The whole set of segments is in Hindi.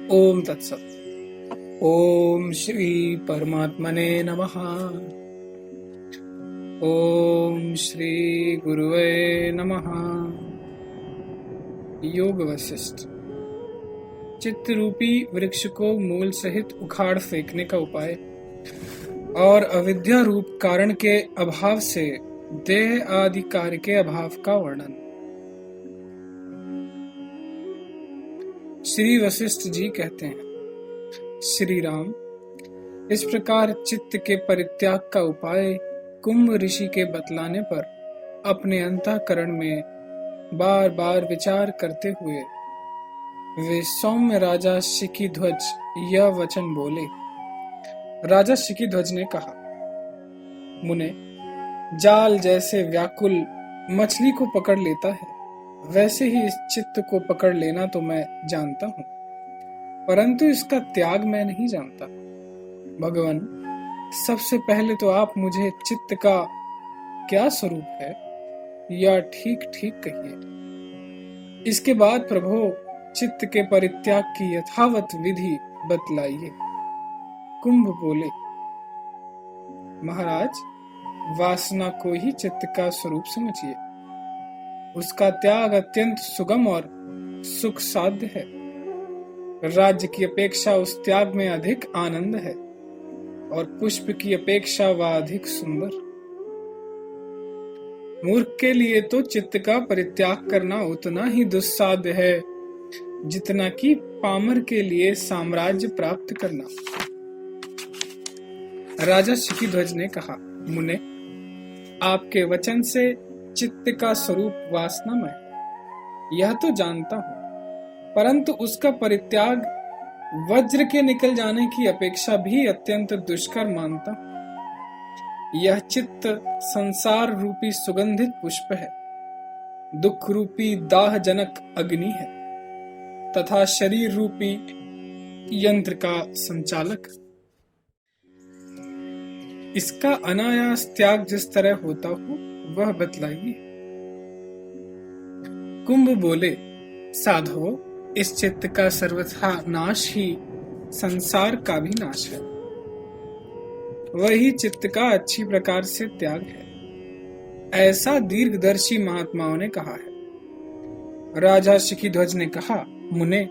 ओम तत्सत। ओम श्री परमात्मने नमः। ओम श्री गुरुवे नमः। योग वशिष्ठ। चित्त रूपी वृक्ष को मूल सहित उखाड़ फेंकने का उपाय और अविद्या रूप कारण के अभाव से देह आदि कार्य के अभाव का वर्णन। श्री वशिष्ठ जी कहते हैं, श्री राम, इस प्रकार चित्त के परित्याग का उपाय कुंभ ऋषि के बतलाने पर अपने अंतःकरण में बार बार विचार करते हुए वे सौम्य राजा शिखीध्वज यह वचन बोले। राजा शिखीध्वज ने कहा, मुने, जाल जैसे व्याकुल मछली को पकड़ लेता है, वैसे ही इस चित्त को पकड़ लेना तो मैं जानता हूं, परंतु इसका त्याग मैं नहीं जानता। भगवान, सबसे पहले तो आप मुझे चित्त का क्या स्वरूप है या ठीक ठीक कहिए। इसके बाद प्रभु चित्त के परित्याग की यथावत विधि बतलाइए। कुंभ बोले, महाराज, वासना को ही चित्त का स्वरूप समझिए। उसका त्याग अत्यंत सुगम और सुख साध्य है। राज्य की अपेक्षा उस त्याग में अधिक आनंद है और पुष्प की अपेक्षा वह अधिक सुंदर। मूर्ख के लिए तो चित्त का परित्याग करना उतना ही दुस्साध्य है जितना कि पामर के लिए साम्राज्य प्राप्त करना। राजा शिखीध्वज ने कहा, मुने, आपके वचन से चित्त का स्वरूप वासनामय है, यह तो जानता हूं, परंतु उसका परित्याग वज्र के निकल जाने की अपेक्षा भी अत्यंत दुष्कर मानता हूं। यह चित्त संसार रूपी सुगंधित पुष्प है, दुख रूपी दाहजनक अग्नि है तथा शरीर रूपी यंत्र का संचालक। इसका अनायास त्याग जिस तरह होता हो वह बतलाइए। कुंभ बोले, साधो, इस चित्त का सर्वथा नाश ही संसार का भी नाश है। वही चित्त का अच्छी प्रकार से त्याग है, ऐसा दीर्घदर्शी महात्माओं ने कहा है। राजा शिखीध्वज ने कहा, मुने,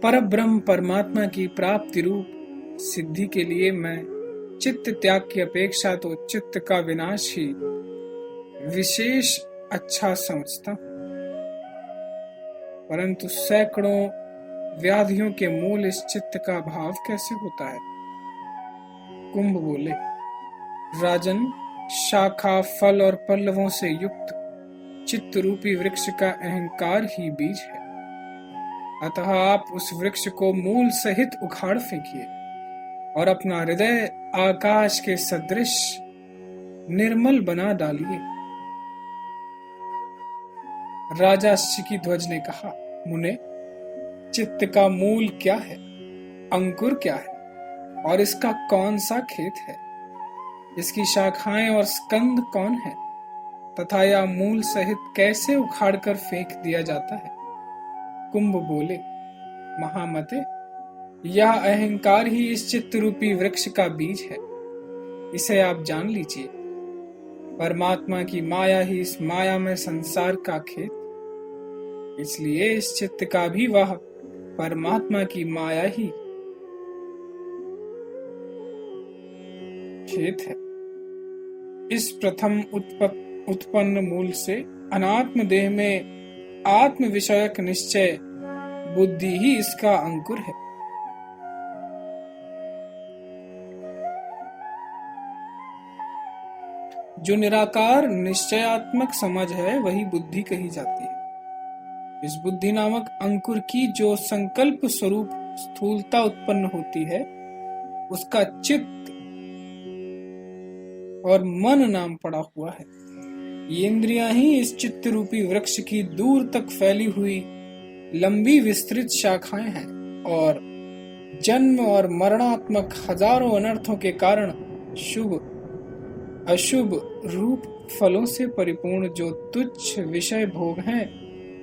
परब्रह्म परमात्मा की प्राप्ति रूप सिद्धि के लिए मैं चित्त त्याग की अपेक्षा तो चित्त का विनाश ही विशेष अच्छा समझता हूं, परंतु सैकड़ों व्याधियों के मूल इस चित्त का भाव कैसे होता है। कुंभ बोले, राजन, शाखा फल और पल्लवों से युक्त चित्त रूपी वृक्ष का अहंकार ही बीज है। अतः आप उस वृक्ष को मूल सहित उखाड़ फेंकिए और अपना हृदय आकाश के सदृश निर्मल बना डालिए। राजा शिखीध्वज ने कहा, मुने, चित्त का मूल क्या है, अंकुर क्या है और इसका कौन सा खेत है, इसकी शाखाएं और स्कंद कौन है तथा यह मूल सहित कैसे उखाड़कर फेंक दिया जाता है। कुंभ बोले, महामते, यह अहंकार ही इस चित्त रूपी वृक्ष का बीज है, इसे आप जान लीजिए। परमात्मा की माया ही इस माया में संसार का खेत, इसलिए इस चित्त का भी वह परमात्मा की माया ही खेत है। इस प्रथम उत्पन्न मूल से अनात्म देह में आत्म विषयक निश्चय बुद्धि ही इसका अंकुर है। जो निराकार निश्चयात्मक समझ है वही बुद्धि कही जाती है। इस बुद्धि नामक अंकुर की जो संकल्प स्वरूप स्थूलता उत्पन्न होती है, उसका चित्त और मन नाम पड़ा हुआ है। ये इंद्रियां ही इस चित्त रूपी वृक्ष की दूर तक फैली हुई लंबी विस्तृत शाखाएं हैं और जन्म और मरणात्मक हजारों अनर्थों के कारण शुभ अशुभ रूप फलों से परिपूर्ण जो तुच्छ विषय भोग हैं,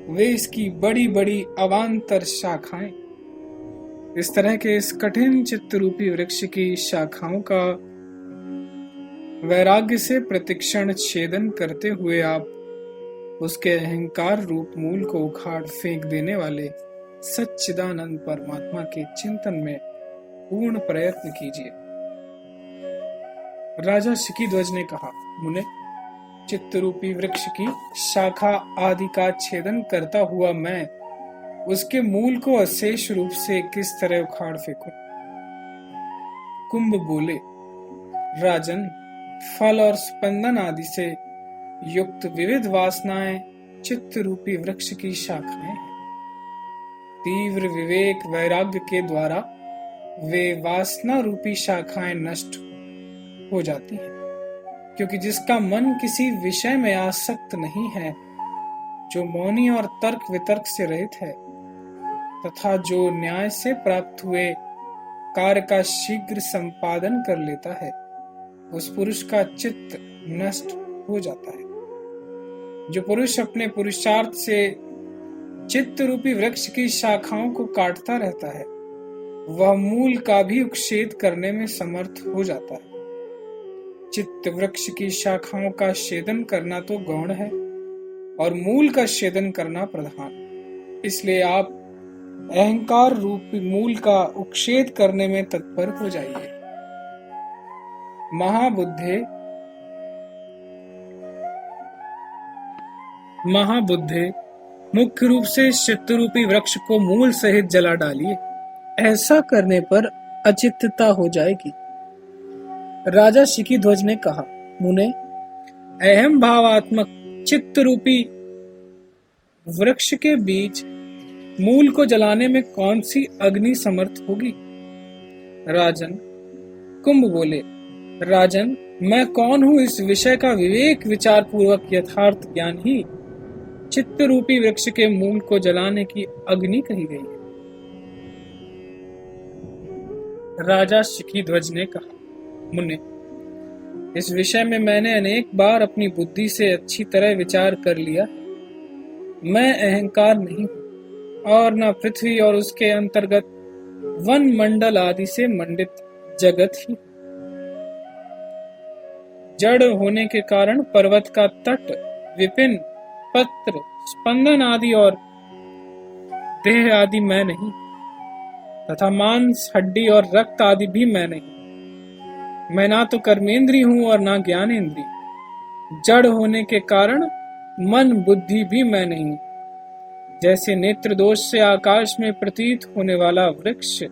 वे इसकी बड़ी बड़ी अवान्तर शाखाएं इस तरह के इस कठिन चित्त रूपी वृक्ष की शाखाओं का वैराग्य से प्रतिक्षण छेदन करते हुए आप उसके अहंकार रूप मूल को उखाड़ फेंक देने वाले सच्चिदानंद परमात्मा के चिंतन में पूर्ण प्रयत्न कीजिए। राजा शिकीध्वज ने कहा, मुने, चित्त रूपी वृक्ष की शाखा आदि का छेदन करता हुआ मैं उसके मूल को अशेष रूप से किस तरह उखाड़ फेंकूं? कुंभ बोले, राजन, फल और स्पंदन आदि से युक्त विविध वासनाएं चित्त रूपी वृक्ष की शाखाएं हैं। तीव्र विवेक वैराग्य के द्वारा वे वासना रूपी शाखाएं नष्ट हो जाती हैं, क्योंकि जिसका मन किसी विषय में आसक्त नहीं है, जो मौनी और तर्क वितर्क से रहित है तथा जो न्याय से प्राप्त हुए कार्य का शीघ्र संपादन कर लेता है, उस पुरुष का चित्त नष्ट हो जाता है। जो पुरुष अपने पुरुषार्थ से चित्त रूपी वृक्ष की शाखाओं को काटता रहता है, वह मूल का भी उच्छेद करने में समर्थ हो जाता है। चित्त वृक्ष की शाखाओं का छेदन करना तो गौण है और मूल का छेदन करना प्रधान। इसलिए आप अहंकार रूपी मूल का उच्छेद करने में तत्पर हो जाइए। महाबुद्धे, मुख्य रूप से चित्त रूपी वृक्ष को मूल सहित जला डालिए। ऐसा करने पर अचित्तता हो जाएगी। राजा शिकीध्वज ने कहा, मुने, अहम भावात्मक चित्त रूपी वृक्ष के बीज मूल को जलाने में कौन सी अग्नि समर्थ होगी? राजन, कुंभ बोले, राजन, मैं कौन हूं? इस विषय का विवेक विचार पूर्वक यथार्थ ज्ञान ही चित्त रूपी वृक्ष के मूल को जलाने की अग्नि कही गई है। राजा शिकीध्वज ने कहा, मुने, इस विषय में मैंने अनेक बार अपनी बुद्धि से अच्छी तरह विचार कर लिया। मैं अहंकार नहीं हूं और न पृथ्वी और उसके अंतर्गत वन मंडल आदि से मंडित जगत ही। जड़ होने के कारण पर्वत का तट, विपिन, पत्र, स्पंदन आदि और देह आदि मैं नहीं, तथा मांस, हड्डी और रक्त आदि भी मैं नहीं। मैं ना तो कर्मेंद्री हूं और ना ज्ञानेंद्री। जड़ होने के कारण मन, बुद्धि भी मैं नहीं। जैसे नेत्र दोष से आकाश में प्रतीत होने वाला वृक्ष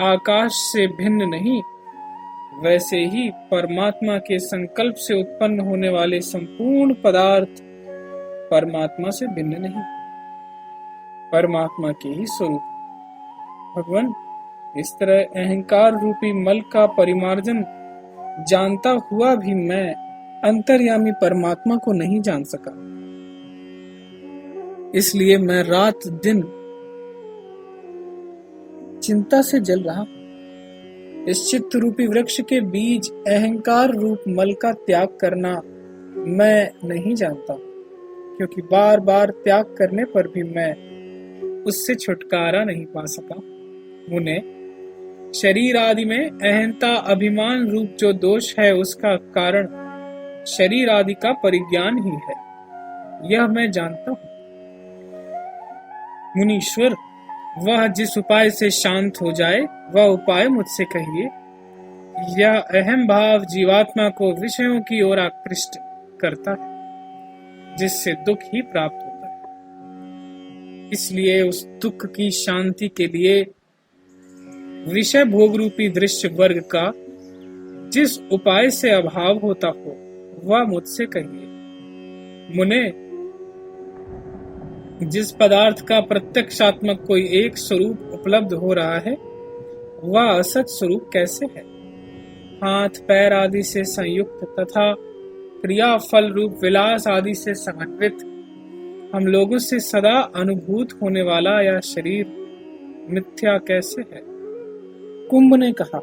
आकाश से भिन्न नहीं, वैसे ही परमात्मा के संकल्प से उत्पन्न होने वाले संपूर्ण पदार्थ परमात्मा से भिन्न नहीं, परमात्मा के ही स्वरूप। भगवान, इस तरह अहंकार रूपी मल का परिमार्जन जानता हुआ भी मैं अंतर्यामी परमात्मा को नहीं जान सका। इसलिए मैं रात दिन चिंता से जल रहा। इस चित्त रूपी वृक्ष के बीज अहंकार रूप मल का त्याग करना मैं नहीं जानता, क्योंकि बार बार त्याग करने पर भी मैं उससे छुटकारा नहीं पा सका। मुने, शरीर आदि में अहंता अभिमान रूप जो दोष है, उसका कारण शरीर आदि का परिज्ञान ही है, यह मैं जानता हूं। मुनीश्वर, वह जिस उपाय से शांत हो जाए वह उपाय मुझसे कहिए। यह अहम भाव जीवात्मा को विषयों की ओर आकृष्ट करता है, जिससे दुख ही प्राप्त होता है। इसलिए उस दुख की शांति के लिए विषय भोग रूपी दृश्य वर्ग का जिस उपाय से अभाव होता हो, वह मुझसे कहिए। मुने, जिस पदार्थ का प्रत्यक्षात्मक कोई एक स्वरूप उपलब्ध हो रहा है, वह असत स्वरूप कैसे है? हाथ पैर आदि से संयुक्त तथा क्रिया फल रूप विलास आदि से समन्वित हम लोगों से सदा अनुभूत होने वाला यह शरीर मिथ्या कैसे है? कुंभ ने कहा,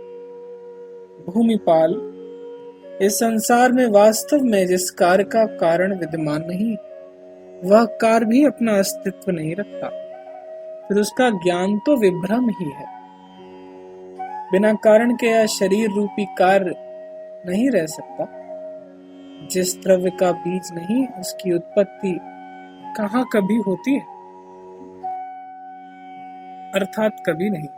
भूमिपाल, इस संसार में वास्तव में जिस कार्य का कारण विद्यमान नहीं, वह कार्य भी अपना अस्तित्व नहीं रखता। फिर उसका ज्ञान तो विभ्रम ही है। बिना कारण के यह शरीर रूपी कार्य नहीं रह सकता। जिस द्रव्य का बीज नहीं, उसकी उत्पत्ति कहाँ कभी होती है, अर्थात कभी नहीं।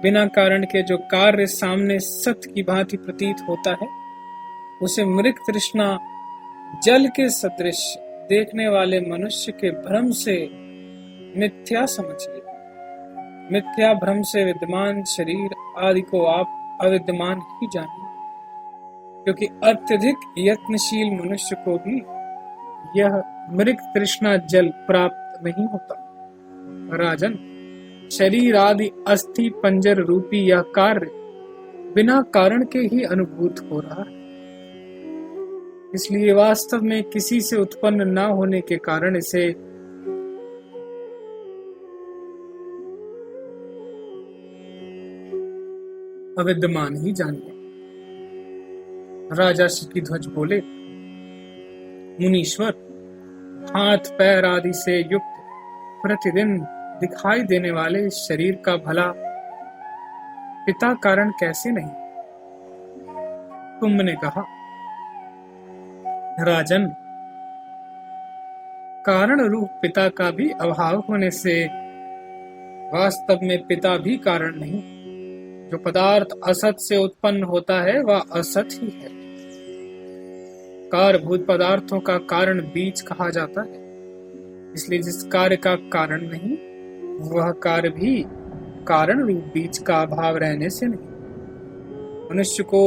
बिना कारण के जो कार्य सामने सत्य की भांति प्रतीत होता है, उसे मृग तृष्णा जल के सदृश देखने वाले मनुष्य के भ्रम से मिथ्या समझिए। मिथ्या भ्रम से विद्यमान शरीर आदि को आप अविद्यमान ही जानिए, क्योंकि अत्यधिक यत्नशील मनुष्य को भी यह मृग तृष्णा जल प्राप्त नहीं होता। राजन, शरीर आदि अस्थि पंजर रूपी यह कार्य बिना कारण के ही अनुभूत हो रहा है। इसलिए वास्तव में किसी से उत्पन्न न होने के कारण इसे अविद्यमान ही जानिए। राजा शिकीध्वज बोले, मुनीश्वर, हाथ पैर आदि से युक्त प्रतिदिन दिखाई देने वाले शरीर का भला पिता कारण कैसे नहीं? कुंभ ने कहा, राजन, कारण रूप पिता का भी अभाव होने से वास्तव में पिता भी कारण नहीं। जो पदार्थ असत से उत्पन्न होता है वह असत ही है। कारभूत पदार्थों का कारण बीज कहा जाता है। इसलिए जिस कार्य का कारण नहीं, वह कार्य भी कारण रूप बीज का अभाव रहने से नहीं। मनुष्य को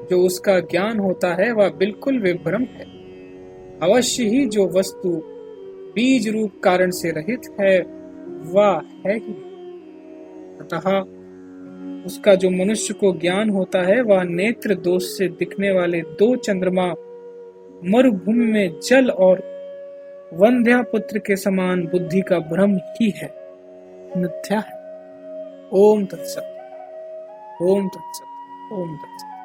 जो उसका ज्ञान होता है वह बिल्कुल विभ्रम है। अवश्य ही जो वस्तु बीज रूप कारण से रहित है वह है ही। अतः उसका जो मनुष्य को ज्ञान होता है वह नेत्र दोष से दिखने वाले दो चंद्रमा मरुभूमि में जल और वंध्या पुत्र के समान बुद्धि का भ्रम ही है, मिथ्या है। ओम तत्सत, ओम तत्सत, ओम तत्सत।